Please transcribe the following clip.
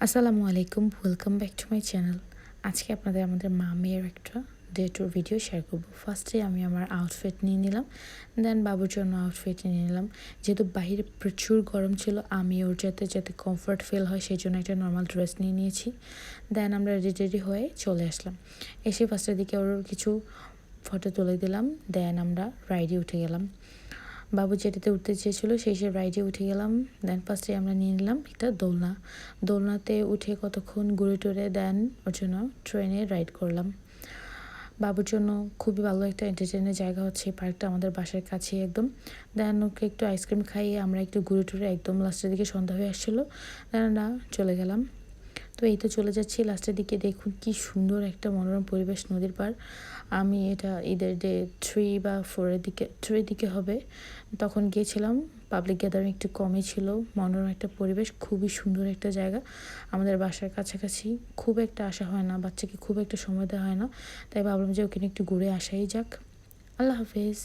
আসসালামু আলাইকুম, welcome back to my channel. আজকে আপনাদের আমাদের মেয়ের একটা ডে টুর ভিডিও শেয়ার করবো। ফার্স্টে আমি আমার আউটফিট নিয়ে নিলাম, দেন বাবুর জন্য আউটফিট নিয়ে নিলাম। যেহেতু বাইরে প্রচুর গরম ছিল, আমি ওর যাতে কমফর্ট ফিল হয় সেই জন্য একটা নর্মাল ড্রেস নিয়ে নিয়েছি। দেন আমরা রেডি হয়ে চলে আসলাম। এসে ফার্স্টের দিকে ওর কিছু ফটো তুলে দিলাম, দেন আমরা রাইডে উঠে গেলাম। বাবু যেটাতে উঠতে চেয়েছিল সেই রাইডে উঠে গেলাম। দেন ফার্স্টে আমরা নিয়ে নিলাম একটা দোলনাতে উঠে কতক্ষণ ঘুরে টুরে দেন ওর জন্য ট্রেনে রাইড করলাম। বাবুর জন্য খুবই ভালো একটা এন্টারটেনের জায়গা হচ্ছে এই পার্কটা, আমাদের বাসার কাছে একদম। দেন ওকে একটু আইসক্রিম খাইয়ে আমরা একটু ঘুরে টুরে একদম লাস্টের দিকে সন্ধ্যা হয়ে আসছিলো, দেন আমরা চলে গেলাম। তো এই তো চলে যাচ্ছি লাস্টের দিকে। দেখুন কি সুন্দর একটা মনোরম পরিবেশ, নদীর পার। আমি এটা ঈদের ডে 3 বা 4 দিকে হবে, তখন গিয়েছিলাম। পাবলিক গ্যাদারিং একটু কমই ছিল, মনোরম একটা পরিবেশ, খুবই সুন্দর একটা জায়গা। আমাদের বাসার কাছাকাছি, খুব একটা আসা হয় না, বাচ্চাকে খুব একটা সময় দেওয়া হয় না, তাই ভাবলাম যে ওখানে একটু ঘুরে আসাই যাক। আল্লাহ হাফেজ।